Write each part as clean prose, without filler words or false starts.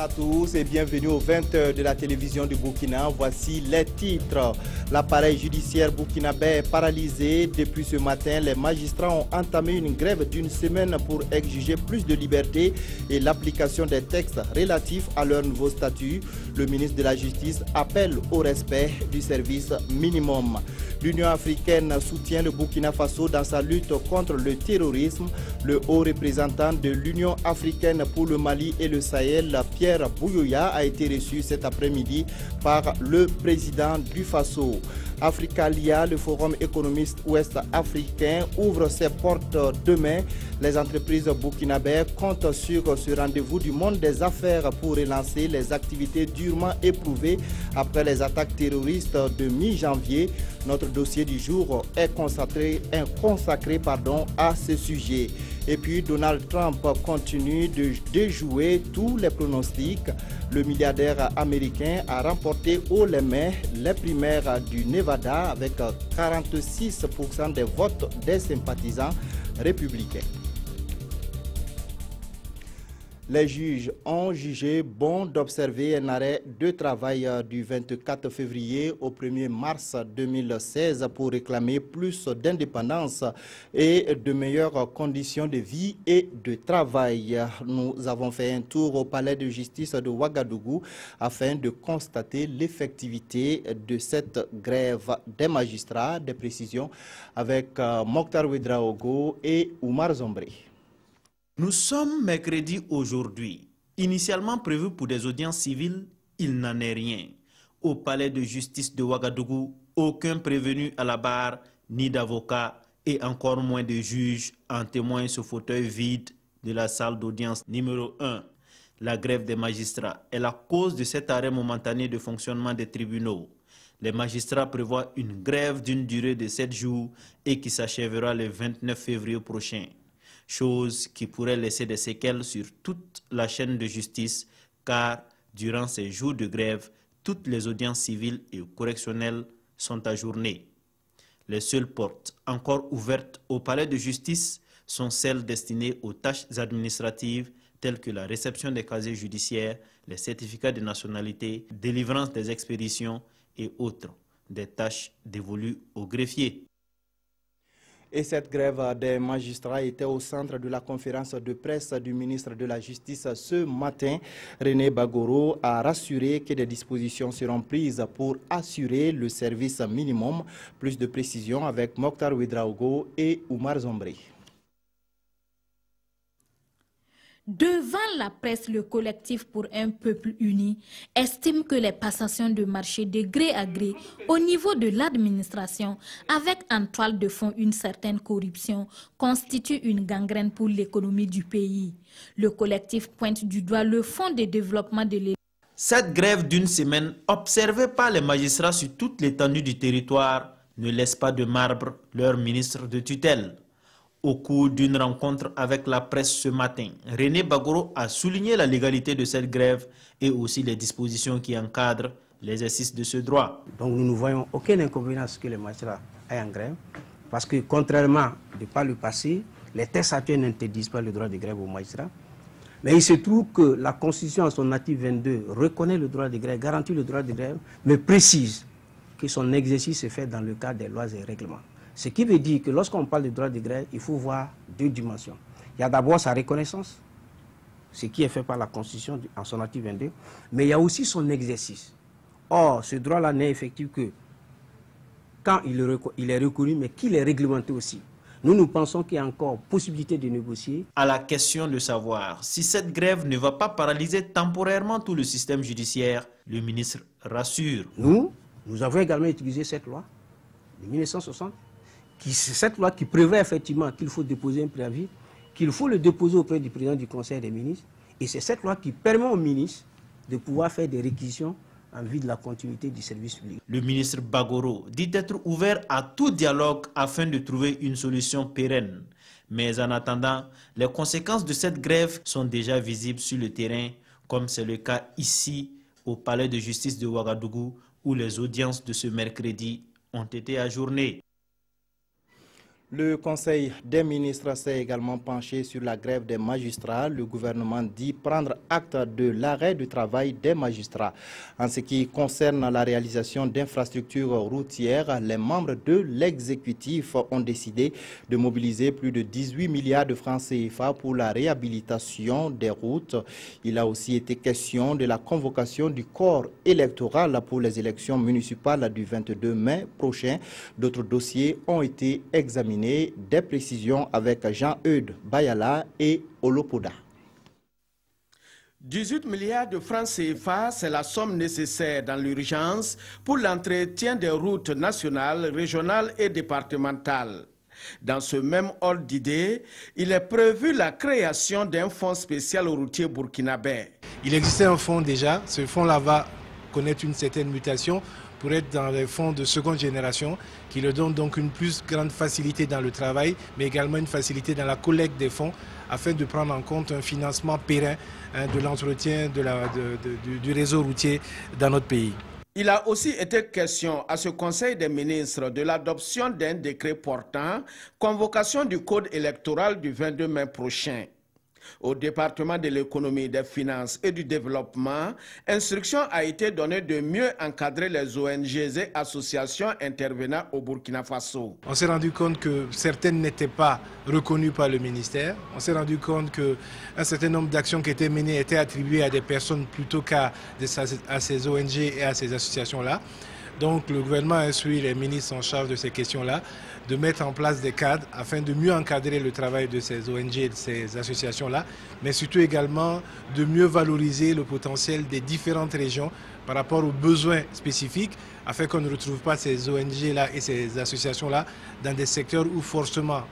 à tous et bienvenue aux 20h de la télévision du Burkina. Voici les titres. L'appareil judiciaire burkinabé est paralysé. Depuis ce matin, les magistrats ont entamé une grève d'une semaine pour exiger plus de liberté et l'application des textes relatifs à leur nouveau statut. Le ministre de la Justice appelle au respect du service minimum. L'Union africaine soutient le Burkina Faso dans sa lutte contre le terrorisme. Le haut représentant de l'Union africaine pour le Mali et le Sahel, Pierre Bouyoya, a été reçu cet après-midi par le président du Faso. Africalia, le forum économiste ouest-africain, ouvre ses portes demain. Les entreprises burkinabées comptent sur ce rendez-vous du monde des affaires pour relancer les activités durement éprouvées après les attaques terroristes de mi-janvier. Notre dossier du jour est consacré à ce sujet. Et puis Donald Trump continue de déjouer tous les pronostics. Le milliardaire américain a remporté haut les mains les primaires du Nevada avec 46% des votes des sympathisants républicains. Les juges ont jugé bon d'observer un arrêt de travail du 24 février au 1er mars 2016 pour réclamer plus d'indépendance et de meilleures conditions de vie et de travail. Nous avons fait un tour au palais de justice de Ouagadougou afin de constater l'effectivité de cette grève des magistrats. Des précisions avec Mokhtar Ouedraogo et Oumar Zombré. Nous sommes mercredi aujourd'hui. Initialement prévu pour des audiences civiles, il n'en est rien. Au palais de justice de Ouagadougou, aucun prévenu à la barre, ni d'avocat et encore moins de juges en témoigne ce fauteuil vide de la salle d'audience numéro 1. La grève des magistrats est la cause de cet arrêt momentané de fonctionnement des tribunaux. Les magistrats prévoient une grève d'une durée de 7 jours et qui s'achèvera le 29 février prochain. Chose qui pourrait laisser des séquelles sur toute la chaîne de justice, car durant ces jours de grève, toutes les audiences civiles et correctionnelles sont ajournées. Les seules portes encore ouvertes au palais de justice sont celles destinées aux tâches administratives telles que la réception des casiers judiciaires, les certificats de nationalité, délivrance des expéditions et autres, des tâches dévolues aux greffiers. Et cette grève des magistrats était au centre de la conférence de presse du ministre de la Justice ce matin. René Bagoro a rassuré que des dispositions seront prises pour assurer le service minimum. Plus de précisions avec Mokhtar Ouedraogo et Oumar Zombré. Devant la presse, le collectif pour un peuple uni estime que les passations de marché de gré à gré au niveau de l'administration, avec en toile de fond une certaine corruption, constituent une gangrène pour l'économie du pays. Le collectif pointe du doigt le fonds de développement de l'État. Cette grève d'une semaine, observée par les magistrats sur toute l'étendue du territoire, ne laisse pas de marbre leur ministre de tutelle. Au cours d'une rencontre avec la presse ce matin, René Bagoro a souligné la légalité de cette grève et aussi les dispositions qui encadrent l'exercice de ce droit. Donc nous ne voyons aucun inconvénient à ce que les magistrats aient en grève, parce que contrairement par le passé, les textes actuels n'interdisent pas le droit de grève aux magistrats. Mais il se trouve que la Constitution en son article 22 reconnaît le droit de grève, garantit le droit de grève, mais précise que son exercice se fait dans le cadre des lois et règlements. Ce qui veut dire que lorsqu'on parle de droit de grève, il faut voir deux dimensions. Il y a d'abord sa reconnaissance, ce qui est fait par la Constitution en son article 22, mais il y a aussi son exercice. Or, ce droit-là n'est effectif que quand il est reconnu, mais qu'il est réglementé aussi. Nous pensons qu'il y a encore possibilité de négocier. À la question de savoir si cette grève ne va pas paralyser temporairement tout le système judiciaire, le ministre rassure. Nous avons également utilisé cette loi de 1960. C'est cette loi qui prévoit effectivement qu'il faut déposer un préavis, qu'il faut le déposer auprès du président du Conseil des ministres. Et c'est cette loi qui permet au ministre de pouvoir faire des réquisitions en vue de la continuité du service public. Le ministre Bagoro dit être ouvert à tout dialogue afin de trouver une solution pérenne. Mais en attendant, les conséquences de cette grève sont déjà visibles sur le terrain, comme c'est le cas ici au palais de justice de Ouagadougou, où les audiences de ce mercredi ont été ajournées. Le Conseil des ministres s'est également penché sur la grève des magistrats. Le gouvernement dit prendre acte de l'arrêt du travail des magistrats. En ce qui concerne la réalisation d'infrastructures routières, les membres de l'exécutif ont décidé de mobiliser plus de 18 milliards de francs CFA pour la réhabilitation des routes. Il a aussi été question de la convocation du corps électoral pour les élections municipales du 22 mai prochain. D'autres dossiers ont été examinés. Des précisions avec Jean-Eudes Bayala et Olopoda. 18 milliards de francs CFA, c'est la somme nécessaire dans l'urgence pour l'entretien des routes nationales, régionales et départementales. Dans ce même ordre d'idée, il est prévu la création d'un fonds spécial routier burkinabé. Il existait un fonds déjà, ce fonds-là va connaître une certaine mutation pour être dans les fonds de seconde génération qui leur donnent donc une plus grande facilité dans le travail, mais également une facilité dans la collecte des fonds afin de prendre en compte un financement périn de l'entretien du réseau routier dans notre pays. Il a aussi été question à ce Conseil des ministres de l'adoption d'un décret portant convocation du code électoral du 22 mai prochain. Au département de l'économie, des finances et du développement, instruction a été donnée de mieux encadrer les ONG et associations intervenant au Burkina Faso. On s'est rendu compte que certaines n'étaient pas reconnues par le ministère. On s'est rendu compte qu'un certain nombre d'actions qui étaient menées étaient attribuées à des personnes plutôt qu'à ces ONG et à ces associations-là. Donc le gouvernement a instruit les ministres en charge de ces questions-là de mettre en place des cadres afin de mieux encadrer le travail de ces ONG et de ces associations-là, mais surtout également de mieux valoriser le potentiel des différentes régions par rapport aux besoins spécifiques, afin qu'on ne retrouve pas ces ONG-là et ces associations-là dans des secteurs où forcément,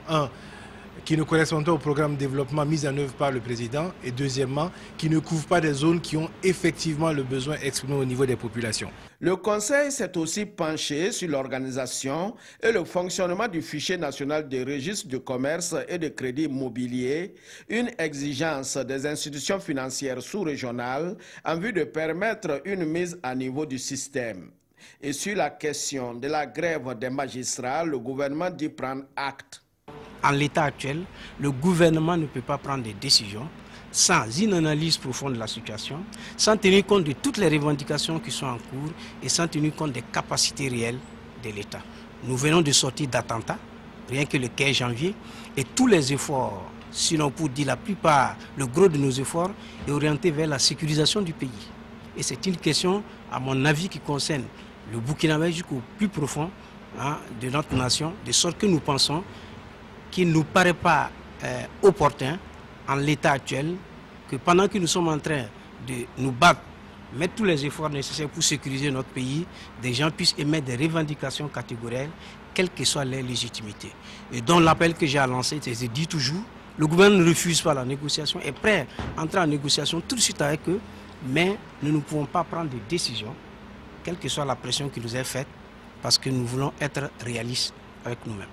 qui ne correspondent pas au programme de développement mis en œuvre par le président, et deuxièmement, qui ne couvrent pas des zones qui ont effectivement le besoin exprimé au niveau des populations. Le Conseil s'est aussi penché sur l'organisation et le fonctionnement du fichier national des registres de commerce et de crédit immobilier, une exigence des institutions financières sous-régionales en vue de permettre une mise à niveau du système. Et sur la question de la grève des magistrats, le gouvernement dit prendre acte. En l'état actuel, le gouvernement ne peut pas prendre des décisions sans une analyse profonde de la situation, sans tenir compte de toutes les revendications qui sont en cours et sans tenir compte des capacités réelles de l'État. Nous venons de sortir d'attentats, rien que le 15 janvier, et tous les efforts, sinon pour dire la plupart, le gros de nos efforts, est orienté vers la sécurisation du pays. Et c'est une question, à mon avis, qui concerne le Burkinabé jusqu'au plus profond de notre nation, de sorte que nous pensons qu'il ne nous paraît pas opportun, en l'état actuel, que pendant que nous sommes en train de nous battre, mettre tous les efforts nécessaires pour sécuriser notre pays, des gens puissent émettre des revendications catégorielles, quelle que soit leur légitimité. Et donc l'appel que j'ai à lancer, c'est, je dis toujours, le gouvernement ne refuse pas la négociation, est prêt à entrer en négociation tout de suite avec eux, mais nous ne pouvons pas prendre des décisions, quelle que soit la pression qui nous est faite, parce que nous voulons être réalistes avec nous-mêmes.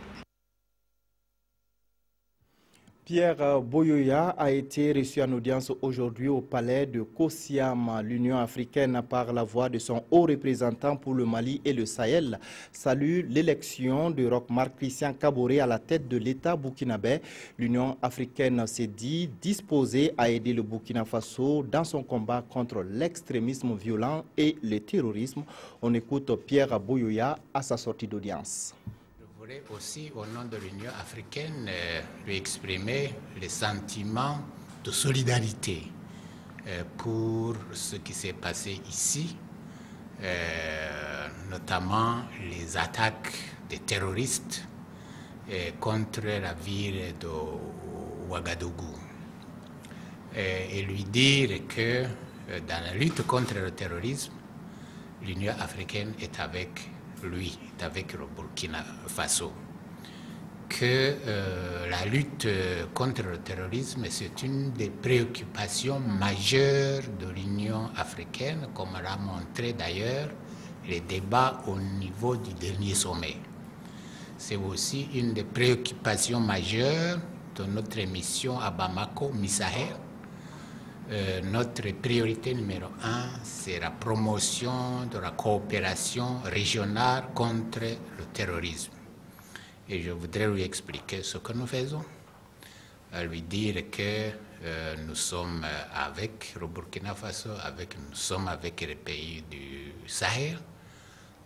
Pierre Boyoya a été reçu en audience aujourd'hui au palais de Kosiam. L'Union africaine, par la voix de son haut représentant pour le Mali et le Sahel, salue l'élection de Roch-Marc Christian Kaboré à la tête de l'État burkinabé. L'Union africaine s'est dit disposée à aider le Burkina Faso dans son combat contre l'extrémisme violent et le terrorisme. On écoute Pierre Boyoya à sa sortie d'audience. Je voudrais aussi, au nom de l'Union africaine, lui exprimer les sentiments de solidarité pour ce qui s'est passé ici, notamment les attaques des terroristes contre la ville de Ouagadougou. Et lui dire que dans la lutte contre le terrorisme, l'Union africaine est avec lui, est avec le Burkina Faso, que la lutte contre le terrorisme, c'est une des préoccupations majeures de l'Union africaine, comme l'a montré d'ailleurs les débats au niveau du dernier sommet. C'est aussi une des préoccupations majeures de notre mission à Bamako, Misahel. Notre priorité numéro 1, c'est la promotion de la coopération régionale contre le terrorisme. et je voudrais lui expliquer ce que nous faisons, lui dire que nous sommes avec le Burkina Faso, nous sommes avec les pays du Sahel,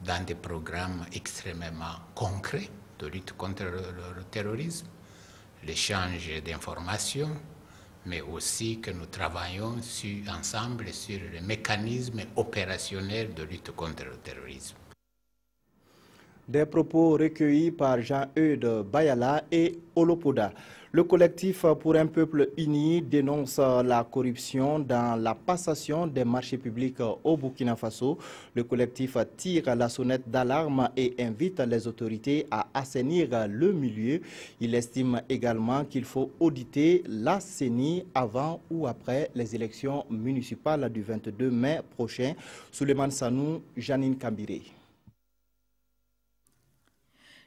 dans des programmes extrêmement concrets de lutte contre le terrorisme, l'échange d'informations, mais aussi que nous travaillons ensemble sur les mécanismes opérationnels de lutte contre le terrorisme. Des propos recueillis par Jean-Eudes Bayala et Olopoda. Le collectif pour un peuple uni dénonce la corruption dans la passation des marchés publics au Burkina Faso. Le collectif tire la sonnette d'alarme et invite les autorités à assainir le milieu. Il estime également qu'il faut auditer la CENI avant ou après les élections municipales du 22 mai prochain. Souleymane Sanou, Janine Kambiré.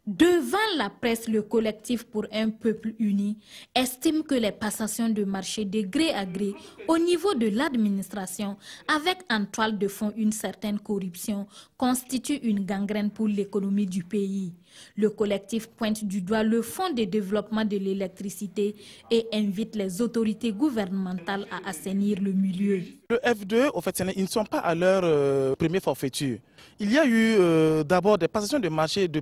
Devant la presse, le collectif pour un peuple uni estime que les passations de marché de gré à gré au niveau de l'administration, avec en toile de fond une certaine corruption, constituent une gangrène pour l'économie du pays. Le collectif pointe du doigt le fonds de développement de l'électricité et invite les autorités gouvernementales à assainir le milieu. Le F2, au fait, ils ne sont pas à leur première forfaiture. Il y a eu d'abord des passations de marché de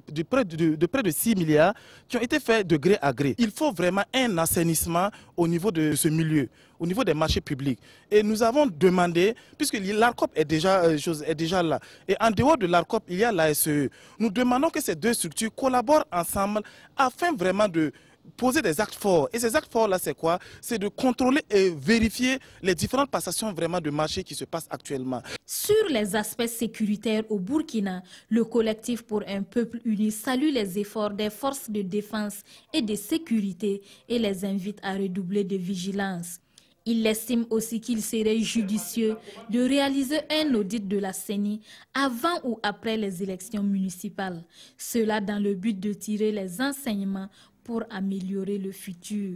près de 6 milliards qui ont été faites de gré à gré. Il faut vraiment un assainissement au niveau de ce milieu, au niveau des marchés publics. Et nous avons demandé, puisque l'ARCOP est déjà là, et en dehors de l'ARCOP, il y a la SEE. Nous demandons que ces deux structures collaborent ensemble afin vraiment de poser des actes forts. Et ces actes forts-là, c'est quoi? C'est de contrôler et vérifier les différentes passations vraiment de marché qui se passent actuellement. Sur les aspects sécuritaires au Burkina, le collectif pour un peuple uni salue les efforts des forces de défense et de sécurité et les invite à redoubler de vigilance. Il estime aussi qu'il serait judicieux de réaliser un audit de la CENI avant ou après les élections municipales. Cela dans le but de tirer les enseignements pour améliorer le futur.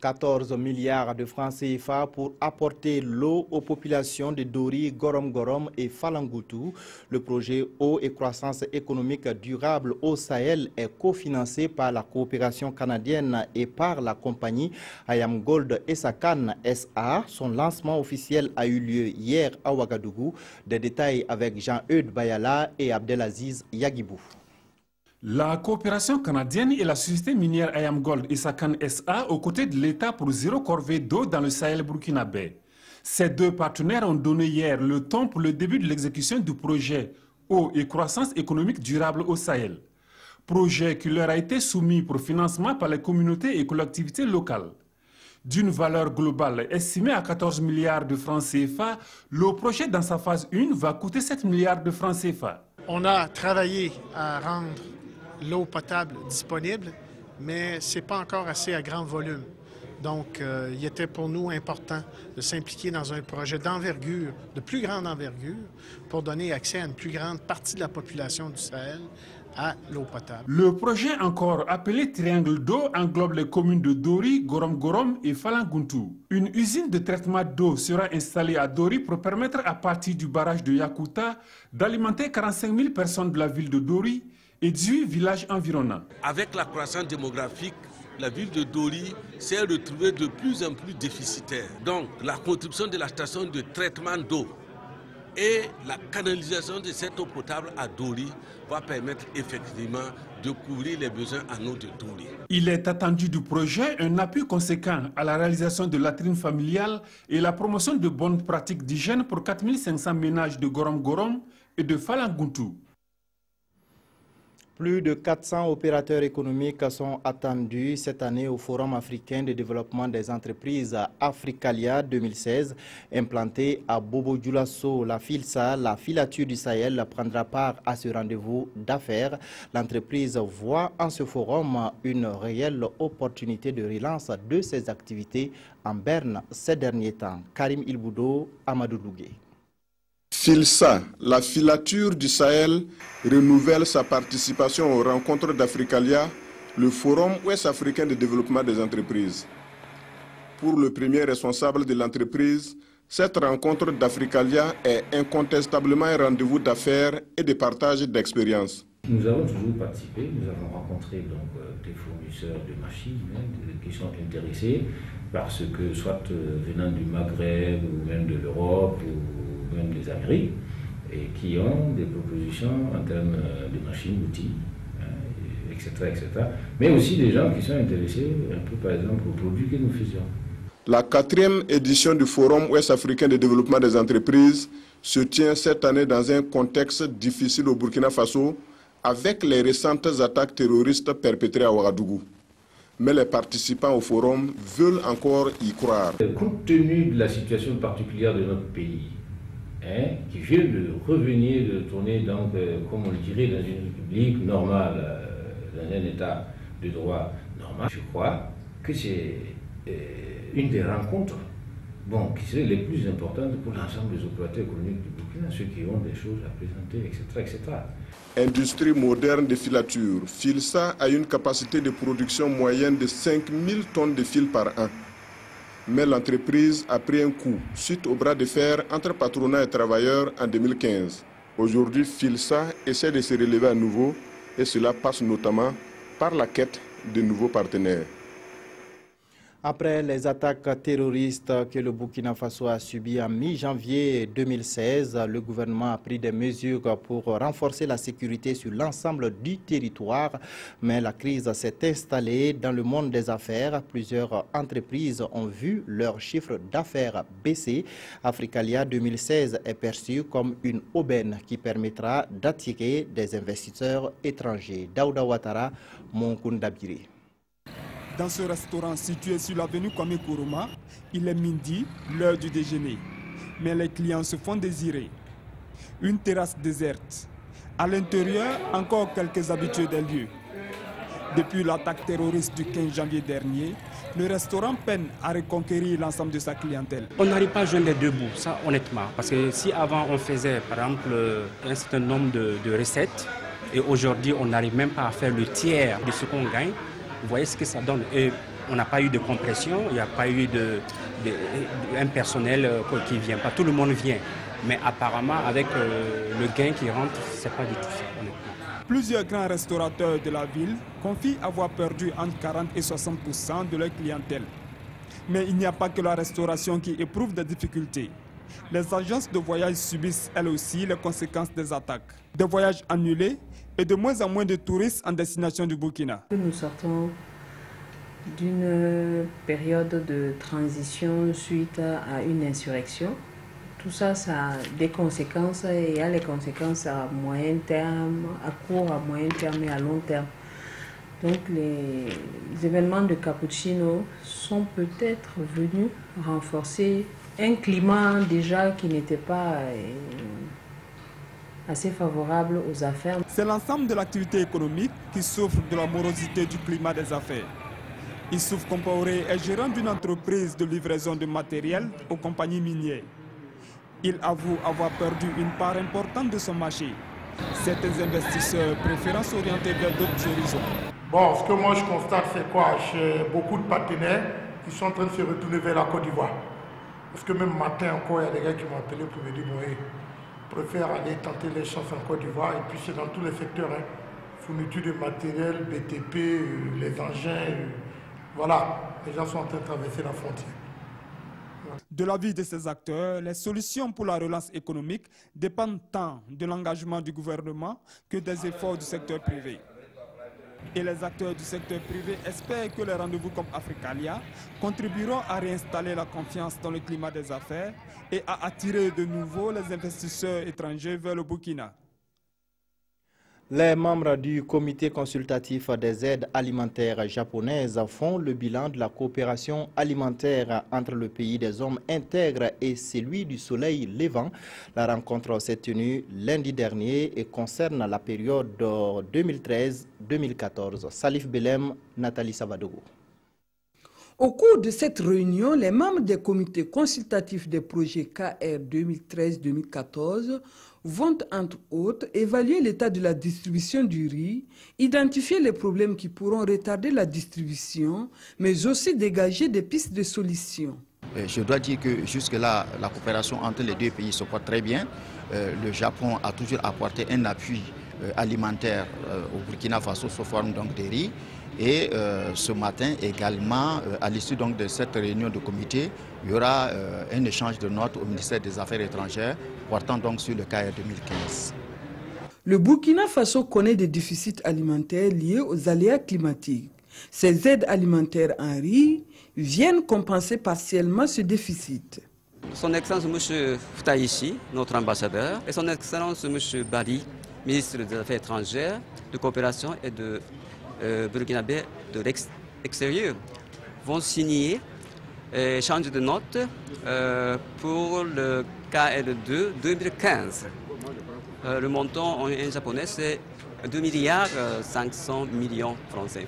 14 milliards de francs CFA pour apporter l'eau aux populations de Dori, Gorom Gorom et Falangoutou. Le projet Eau et croissance économique durable au Sahel est cofinancé par la coopération canadienne et par la compagnie Ayam Gold Essakane SA. Son lancement officiel a eu lieu hier à Ouagadougou. Des détails avec Jean-Eudes Bayala et Abdelaziz Yagibou. La coopération canadienne et la société minière Ayam Gold Essakane SA aux côtés de l'État pour zéro corvée d'eau dans le Sahel burkinabé. Ces deux partenaires ont donné hier le ton pour le début de l'exécution du projet Eau et croissance économique durable au Sahel. Projet qui leur a été soumis pour financement par les communautés et collectivités locales. D'une valeur globale estimée à 14 milliards de francs CFA, le projet dans sa phase 1 va coûter 7 milliards de francs CFA. On a travaillé à rendre l'eau potable disponible, mais ce n'est pas encore assez à grand volume. Donc, il était pour nous important de s'impliquer dans un projet d'envergure, de plus grande envergure, pour donner accès à une plus grande partie de la population du Sahel à l'eau potable. Le projet encore appelé Triangle d'eau englobe les communes de Dori, Gorom Gorom et Falangoutou. Une usine de traitement d'eau sera installée à Dori pour permettre à partir du barrage de Yakuta d'alimenter 45 000 personnes de la ville de Dori et 18 villages environnants. Avec la croissance démographique, la ville de Dori s'est retrouvée de plus en plus déficitaire. Donc la contribution de la station de traitement d'eau et la canalisation de cette eau potable à Dori va permettre effectivement de couvrir les besoins en eau de Dori. Il est attendu du projet un appui conséquent à la réalisation de latrines familiales et la promotion de bonnes pratiques d'hygiène pour 4 500 ménages de Gorom Gorom et de Falangoutou. Plus de 400 opérateurs économiques sont attendus cette année au Forum africain de développement des entreprises Africalia 2016, implanté à Bobo-Dioulasso. La FILSA, la filature du Sahel, prendra part à ce rendez-vous d'affaires. L'entreprise voit en ce forum une réelle opportunité de relance de ses activités en berne ces derniers temps. Karim Ilboudo, Amadou Dougué. FILSA, la filature du Sahel, renouvelle sa participation aux rencontres d'Africalia, le Forum ouest-africain de développement des entreprises. Pour le premier responsable de l'entreprise, cette rencontre d'Africalia est incontestablement un rendez-vous d'affaires et de partage d'expériences. Nous avons toujours participé, nous avons rencontré donc, des fournisseurs de machines qui sont intéressés parce que soit venant du Maghreb ou même de l'Europe ou même des Amériques et qui ont des propositions en termes de machines, outils, etc., etc. Mais aussi des gens qui sont intéressés un peu par exemple aux produits que nous faisions. La 4e édition du Forum ouest-africain de développement des entreprises se tient cette année dans un contexte difficile au Burkina Faso avec les récentes attaques terroristes perpétrées à Ouagadougou. Mais les participants au forum veulent encore y croire. Compte tenu de la situation particulière de notre pays, qui vient de revenir, de tourner donc, comme on le dirait, dans une république normale, dans un état de droit normal, je crois que c'est une des rencontres qui seraient les plus importantes pour l'ensemble des opérateurs économiques du Burkina, ceux qui ont des choses à présenter, etc., etc. Industrie moderne de filature, Filsa a une capacité de production moyenne de 5000 tonnes de fil par an. Mais l'entreprise a pris un coup suite au bras de fer entre patronat et travailleurs en 2015. Aujourd'hui, Filsa essaie de se relever à nouveau et cela passe notamment par la quête de nouveaux partenaires. Après les attaques terroristes que le Burkina Faso a subies en mi-janvier 2016, le gouvernement a pris des mesures pour renforcer la sécurité sur l'ensemble du territoire. Mais la crise s'est installée dans le monde des affaires. Plusieurs entreprises ont vu leur chiffre d'affaires baisser. Africalia 2016 est perçu comme une aubaine qui permettra d'attirer des investisseurs étrangers. Daouda Ouattara, Monkunda Biri. Dans ce restaurant situé sur l'avenue Kwame Nkrumah, il est midi, l'heure du déjeuner. Mais les clients se font désirer. Une terrasse déserte. À l'intérieur, encore quelques habitués des lieux. Depuis l'attaque terroriste du 15 janvier dernier, le restaurant peine à reconquérir l'ensemble de sa clientèle. On n'arrive pas à joindre les deux bouts, ça honnêtement. Parce que si avant on faisait par exemple un certain nombre de recettes, et aujourd'hui on n'arrive même pas à faire le tiers de ce qu'on gagne, vous voyez ce que ça donne. Et on n'a pas eu de compression, il n'y a pas eu un personnel qui ne vient pas. Tout le monde vient. Mais apparemment, avec le gain qui rentre, ce n'est pas du tout ça, honnêtement. Plusieurs grands restaurateurs de la ville confient avoir perdu entre 40 et 60% de leur clientèle. Mais il n'y a pas que la restauration qui éprouve des difficultés. Les agences de voyage subissent elles aussi les conséquences des attaques. Des voyages annulés et de moins en moins de touristes en destination du Burkina. Nous sortons d'une période de transition suite à une insurrection. Tout ça, ça a des conséquences et il y a les conséquences à moyen terme, à court, à moyen terme et à long terme. Donc les événements de Cappuccino sont peut-être venus renforcer un climat déjà qui n'était pas assez favorable aux affaires. C'est l'ensemble de l'activité économique qui souffre de la morosité du climat des affaires. Issouf Compaoré est gérant d'une entreprise de livraison de matériel aux compagnies minières. Il avoue avoir perdu une part importante de son marché. Certains investisseurs préférant s'orienter vers d'autres horizons. Bon, ce que moi je constate, c'est quoi? J'ai beaucoup de partenaires qui sont en train de se retourner vers la Côte d'Ivoire. Parce que même matin encore, il y a des gars qui m'ont appelé pour me dire oui, je préfère aller tenter les chances en Côte d'Ivoire. Et puis c'est dans tous les secteurs, fourniture de matériel, BTP, les engins, voilà, les gens sont en train de traverser la frontière. De l'avis de ces acteurs, les solutions pour la relance économique dépendent tant de l'engagement du gouvernement que des efforts du secteur privé. Et les acteurs du secteur privé espèrent que les rendez-vous comme Africalia contribueront à réinstaller la confiance dans le climat des affaires et à attirer de nouveau les investisseurs étrangers vers le Burkina. Les membres du comité consultatif des aides alimentaires japonaises font le bilan de la coopération alimentaire entre le pays des hommes intègres et celui du soleil levant. La rencontre s'est tenue lundi dernier et concerne la période 2013-2014. Salif Belem, Nathalie Savadogo. Au cours de cette réunion, les membres des comités consultatifs des projets KR 2013-2014 vont, entre autres, évaluer l'état de la distribution du riz, identifier les problèmes qui pourront retarder la distribution, mais aussi dégager des pistes de solutions. Je dois dire que jusque-là, la coopération entre les deux pays se porte très bien. Le Japon a toujours apporté un appui alimentaire au Burkina Faso sous forme donc de riz. Et ce matin également, à l'issue donc de cette réunion de comité, il y aura un échange de notes au ministère des Affaires étrangères portant donc sur le CAER 2015. Le Burkina Faso connaît des déficits alimentaires liés aux aléas climatiques. Ces aides alimentaires en riz viennent compenser partiellement ce déficit. Son Excellence M. Ftaïchi, notre ambassadeur, et Son Excellence M. Bari, ministre des Affaires étrangères, de coopération et de burkinabé de l'extérieur, vont signer échange de notes pour le KR2 2015. Le montant en japonais, c'est 2 milliards 500 millions francs CFA.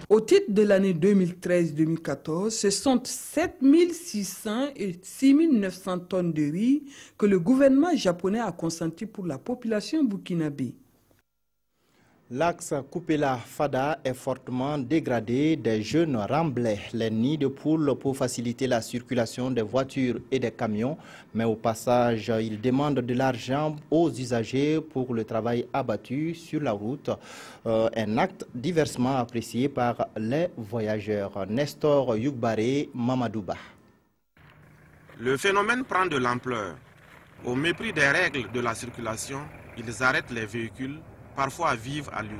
Au titre de l'année 2013-2014, ce sont 7 600 et 6 900 tonnes de riz que le gouvernement japonais a consenti pour la population burkinabé. L'axe Kupela-Fada est fortement dégradé, des jeunes remblaient les nids de poules pour faciliter la circulation des voitures et des camions, mais au passage, ils demandent de l'argent aux usagers pour le travail abattu sur la route, un acte diversement apprécié par les voyageurs. Nestor Yugbare, Mamadouba. Le phénomène prend de l'ampleur. Au mépris des règles de la circulation, ils arrêtent les véhicules, parfois à vive allure.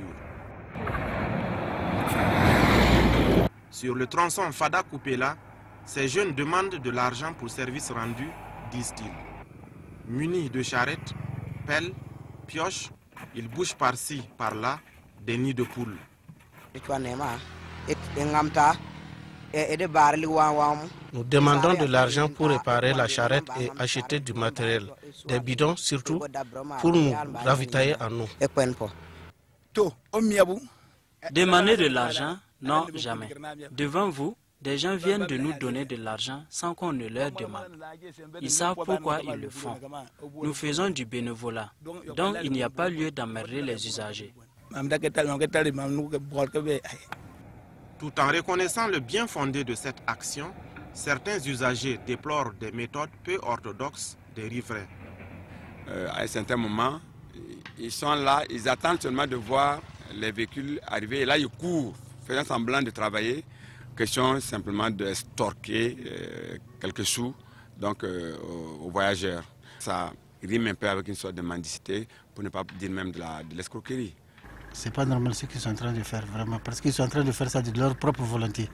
Sur le tronçon Fada-Kupela, ces jeunes demandent de l'argent pour services rendus, disent-ils. Munis de charrettes, pelles, pioches, ils bougent par-ci, par-là, des nids de poules. Nous demandons de l'argent pour réparer la charrette et acheter du matériel, des bidons surtout, pour nous ravitailler en eau. Demander de l'argent? Non, jamais. Devant vous, des gens viennent de nous donner de l'argent sans qu'on ne leur demande. Ils savent pourquoi ils le font. Nous faisons du bénévolat, donc il n'y a pas lieu d'emmerder les usagers. Tout en reconnaissant le bien fondé de cette action, certains usagers déplorent des méthodes peu orthodoxes des riverains. À un certain moment, ils sont là, ils attendent seulement de voir les véhicules arriver. Et là, ils courent, faisant semblant de travailler. Question simplement de storquer quelques sous donc, aux voyageurs. Ça rime un peu avec une sorte de mendicité, pour ne pas dire même de l'escroquerie. C'est pas normal ce qu'ils sont en train de faire, vraiment, parce qu'ils sont en train de faire ça de leur propre volonté.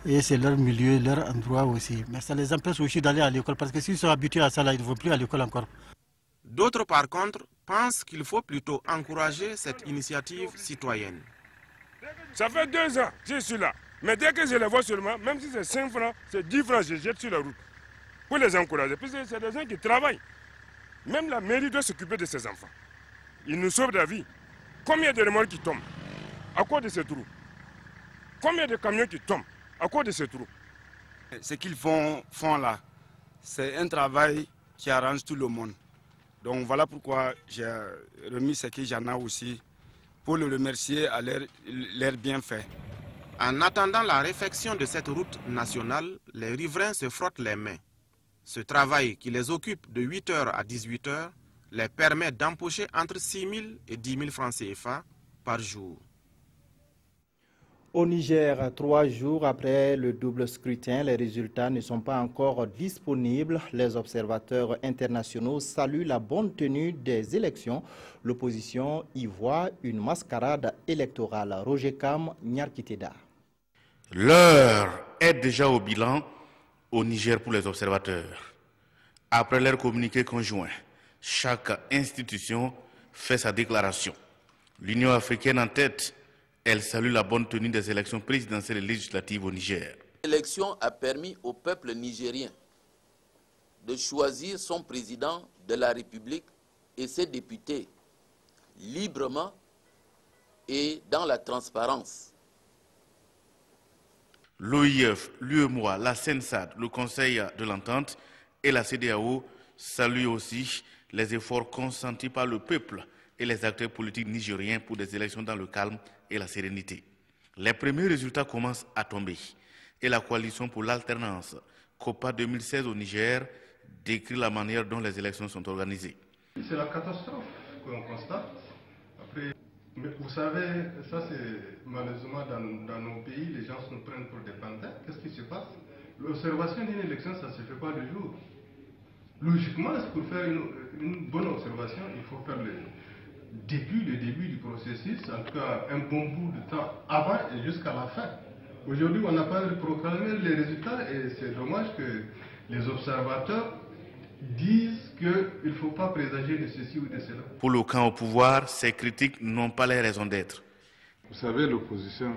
Et c'est leur milieu, leur endroit aussi. Mais ça les empêche aussi d'aller à l'école, parce que s'ils sont habitués à ça, là, ils ne vont plus à l'école encore. D'autres, par contre, pensent qu'il faut plutôt encourager cette initiative citoyenne. Ça fait 2 ans que je suis là. Mais dès que je les vois seulement, même si c'est 5 francs, c'est 10 francs, je jette sur la route. Pour les encourager. Parce que c'est des gens qui travaillent. Même la mairie doit s'occuper de ses enfants. Ils nous sauvent la vie. Combien de remorques qui tombent à cause de ces trous? Combien de camions qui tombent à cause de ces trous? Ce qu'ils font là, c'est un travail qui arrange tout le monde. Donc voilà pourquoi j'ai remis ce que j'en ai aussi pour le remercier à leur bienfait. En attendant la réfection de cette route nationale, les riverains se frottent les mains. Ce travail qui les occupe de 8h à 18h les permet d'empocher entre 6 000 et 10 000 francs CFA par jour. Au Niger, 3 jours après le double scrutin, les résultats ne sont pas encore disponibles. Les observateurs internationaux saluent la bonne tenue des élections. L'opposition y voit une mascarade électorale. Roger Kam, Nyarkiteda. L'heure est déjà au bilan au Niger pour les observateurs. Après leur communiqué conjoint, chaque institution fait sa déclaration. L'Union africaine en tête, elle salue la bonne tenue des élections présidentielles et législatives au Niger. L'élection a permis au peuple nigérien de choisir son président de la République et ses députés librement et dans la transparence. L'OIF, l'UEMOA, la CENSAD, le Conseil de l'Entente et la CEDEAO saluent aussi les efforts consentis par le peuple et les acteurs politiques nigériens pour des élections dans le calme et la sérénité. Les premiers résultats commencent à tomber et la coalition pour l'alternance COPA 2016 au Niger décrit la manière dont les élections sont organisées. C'est la catastrophe que l'on constate. Après, mais vous savez, ça c'est malheureusement dans nos pays, les gens nous prennent pour des pantins. Qu'est-ce qui se passe? L'observation d'une élection, ça ne se fait pas le jour. Logiquement, pour faire une bonne observation, il faut faire le début du processus, en tout cas un bon bout de temps avant et jusqu'à la fin. Aujourd'hui, on n'a pas proclamé les résultats et c'est dommage que les observateurs disent qu'il ne faut pas présager de ceci ou de cela. Pour le camp au pouvoir, ces critiques n'ont pas les raisons d'être. Vous savez, l'opposition,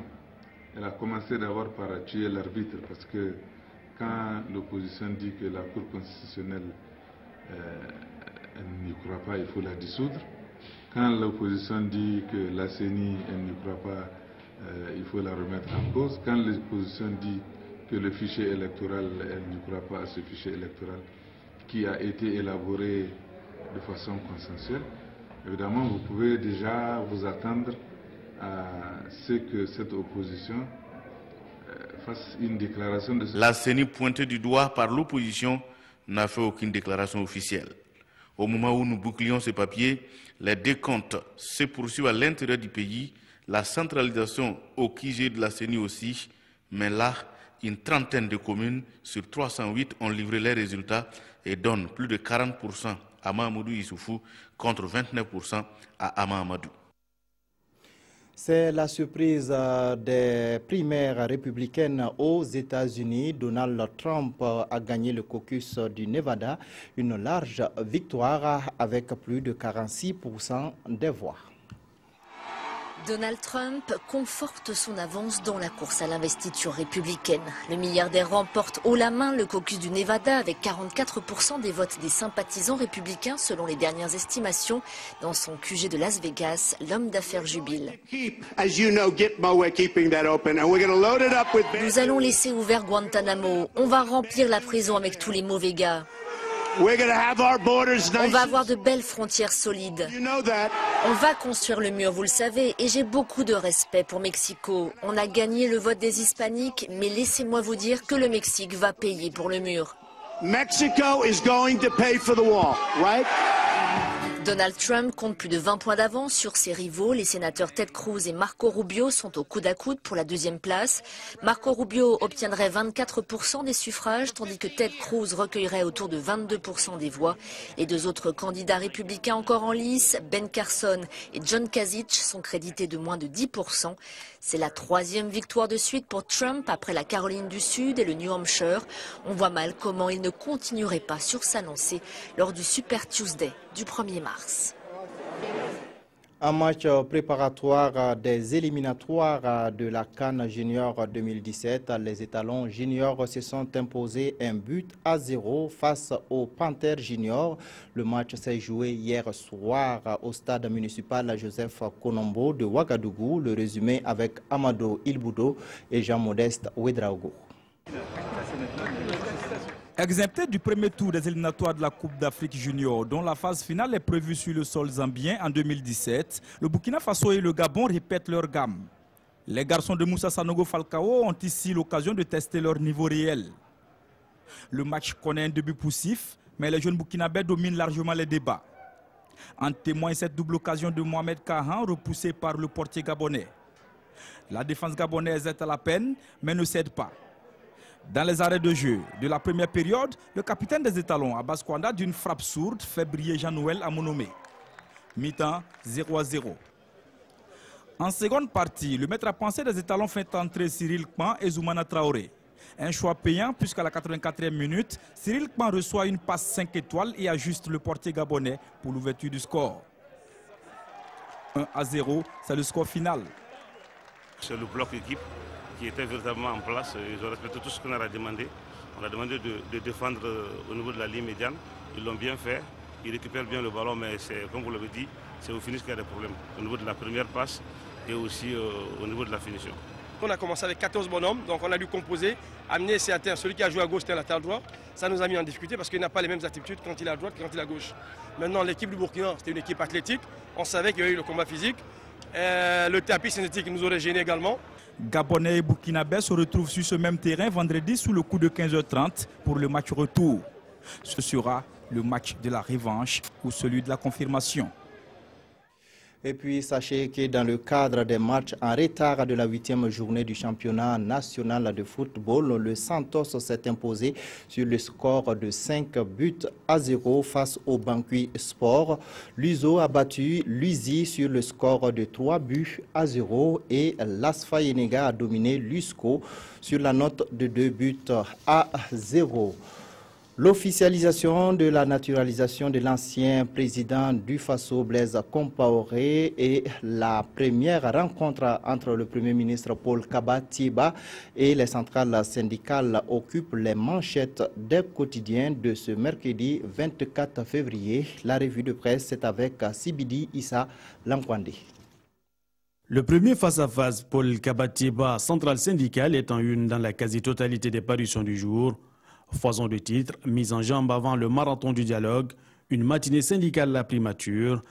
elle a commencé d'abord par tuer l'arbitre, parce que quand l'opposition dit que la Cour constitutionnelle elle n'y croit pas, il faut la dissoudre. Quand l'opposition dit que la CENI elle n'y croit pas, il faut la remettre en cause. Quand l'opposition dit que le fichier électoral, elle n'y croit pas à ce fichier électoral qui a été élaboré de façon consensuelle, évidemment vous pouvez déjà vous attendre à ce que cette opposition fasse une déclaration de... La CENI, pointée du doigt par l'opposition, n'a fait aucune déclaration officielle. Au moment où nous bouclions ces papiers, les décomptes se poursuivent à l'intérieur du pays, la centralisation au QG de la CENI aussi, mais là, une trentaine de communes sur 308 ont livré les résultats et donnent plus de 40% à Mahamadou Issoufou contre 29% à Ama Amadou. C'est la surprise des primaires républicaines aux États-Unis. Donald Trump a gagné le caucus du Nevada, une large victoire avec plus de 46% des voix. Donald Trump conforte son avance dans la course à l'investiture républicaine. Le milliardaire remporte haut la main le caucus du Nevada avec 44% des votes des sympathisants républicains selon les dernières estimations. Dans son QG de Las Vegas, l'homme d'affaires jubile. Nous allons laisser ouvert Guantanamo. On va remplir la prison avec tous les mauvais gars. On va avoir de belles frontières solides. On va construire le mur, vous le savez, et j'ai beaucoup de respect pour Mexico. On a gagné le vote des hispaniques, mais laissez-moi vous dire que le Mexique va payer pour le mur. Mexico is going to pay for the wall, right? Donald Trump compte plus de 20 points d'avance sur ses rivaux. Les sénateurs Ted Cruz et Marco Rubio sont au coude à coude pour la deuxième place. Marco Rubio obtiendrait 24% des suffrages, tandis que Ted Cruz recueillerait autour de 22% des voix. Les deux autres candidats républicains encore en lice, Ben Carson et John Kasich, sont crédités de moins de 10%. C'est la troisième victoire de suite pour Trump après la Caroline du Sud et le New Hampshire. On voit mal comment il ne continuerait pas sur sa lancée lors du Super Tuesday du 1er mars. Un match préparatoire des éliminatoires de la CAN Junior 2017. Les étalons juniors se sont imposés 1-0 face aux Panthères juniors. Le match s'est joué hier soir au stade municipal Joseph Konombo de Ouagadougou. Le résumé avec Amado Ilboudo et Jean-Modeste Ouedraogo. Exempté du premier tour des éliminatoires de la Coupe d'Afrique Junior, dont la phase finale est prévue sur le sol zambien en 2017, le Burkina Faso et le Gabon répètent leur gamme. Les garçons de Moussa Sanogo Falcao ont ici l'occasion de tester leur niveau réel. Le match connaît un début poussif, mais les jeunes burkinabés dominent largement les débats. En témoigne cette double occasion de Mohamed Kahan, repoussée par le portier gabonais. La défense gabonaise est à la peine, mais ne cède pas. Dans les arrêts de jeu de la première période, le capitaine des étalons, Abbas Kwanda, d'une frappe sourde, fait briller Jean-Noël Amonomé. Mi-temps 0-0. En seconde partie, le maître à penser des étalons fait entrer Cyril Kman et Zoumana Traoré. Un choix payant puisqu'à la 84e minute, Cyril Kman reçoit une passe 5 étoiles et ajuste le portier gabonais pour l'ouverture du score. 1-0, c'est le score final. C'est le bloc équipe qui était véritablement en place. Ils ont respecté tout ce qu'on a demandé. On a demandé de défendre au niveau de la ligne médiane. Ils l'ont bien fait. Ils récupèrent bien le ballon, mais comme vous l'avez dit, c'est au finish qu'il y a des problèmes. Au niveau de la première passe et aussi au niveau de la finition. On a commencé avec 14 bonhommes, donc on a dû composer, amener certains. Celui qui a joué à gauche, c'était un latéral droit. Ça nous a mis en difficulté parce qu'il n'a pas les mêmes attitudes quand il est à droite que quand il est à gauche. Maintenant, l'équipe du Burkina, c'était une équipe athlétique. On savait qu'il y avait eu le combat physique. Le tapis synthétique nous aurait gêné également. Gabonais et Burkinabés se retrouvent sur ce même terrain vendredi sous le coup de 15h30 pour le match retour. Ce sera le match de la revanche ou celui de la confirmation. Et puis, sachez que dans le cadre des matchs en retard de la 8e journée du championnat national de football, le Santos s'est imposé sur le score de 5-0 face au Bangui Sport. L'Uzo a battu l'Uzi sur le score de 3-0 et l'Asfa Yenega a dominé l'USCO sur la note de 2-0. L'officialisation de la naturalisation de l'ancien président du Faso, Blaise Compaoré, et la première rencontre entre le Premier ministre Paul Kaba-Thiéba et les centrales syndicales occupent les manchettes des quotidiens de ce mercredi 24 février. La revue de presse est avec Sibidi Issa Lankwande. Le premier face-à-face, Paul Kaba-Thiéba, centrale syndicale, est en une dans la quasi-totalité des parutions du jour. Foison de titres, mise en jambe avant le marathon du dialogue, une matinée syndicale la primature.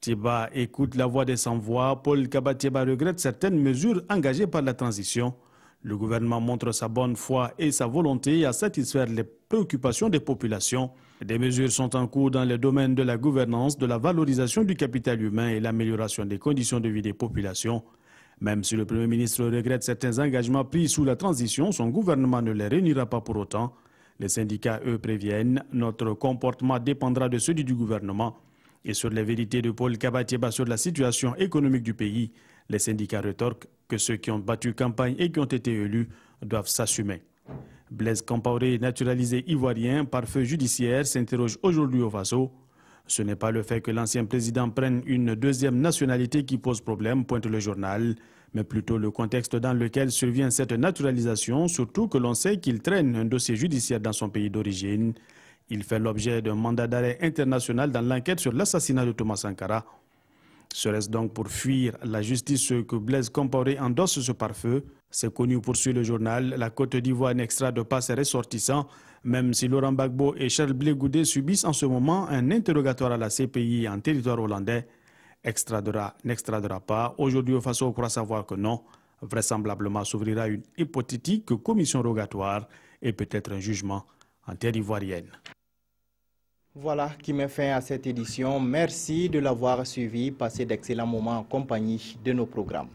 Thiéba écoute la voix des sans-voix. Paul Kaba-Thiéba regrette certaines mesures engagées par la transition. Le gouvernement montre sa bonne foi et sa volonté à satisfaire les préoccupations des populations. Des mesures sont en cours dans les domaines de la gouvernance, de la valorisation du capital humain et l'amélioration des conditions de vie des populations. Même si le Premier ministre regrette certains engagements pris sous la transition, son gouvernement ne les réunira pas pour autant. Les syndicats, eux, préviennent « Notre comportement dépendra de celui du gouvernement ». Et sur les vérités de Paul Kaba-Thiéba sur la situation économique du pays, les syndicats rétorquent que ceux qui ont battu campagne et qui ont été élus doivent s'assumer. Blaise Compaoré, naturalisé ivoirien par feu judiciaire, s'interroge aujourd'hui au Faso. Ce n'est pas le fait que l'ancien président prenne une deuxième nationalité qui pose problème, pointe le journal, mais plutôt le contexte dans lequel survient cette naturalisation, surtout que l'on sait qu'il traîne un dossier judiciaire dans son pays d'origine. Il fait l'objet d'un mandat d'arrêt international dans l'enquête sur l'assassinat de Thomas Sankara. Serait-ce donc pour fuir la justice que Blaise Compaoré endosse ce pare-feu? C'est connu, poursuit le journal, la Côte d'Ivoire n'extrade pas ses ressortissants, même si Laurent Gbagbo et Charles Blé Goudé subissent en ce moment un interrogatoire à la CPI en territoire hollandais. Extradera, n'extradera pas. Aujourd'hui, au Faso, on croit savoir que non. Vraisemblablement s'ouvrira une hypothétique commission rogatoire et peut-être un jugement en terre ivoirienne. Voilà qui met fin à cette édition. Merci de l'avoir suivi. Passez d'excellents moments en compagnie de nos programmes.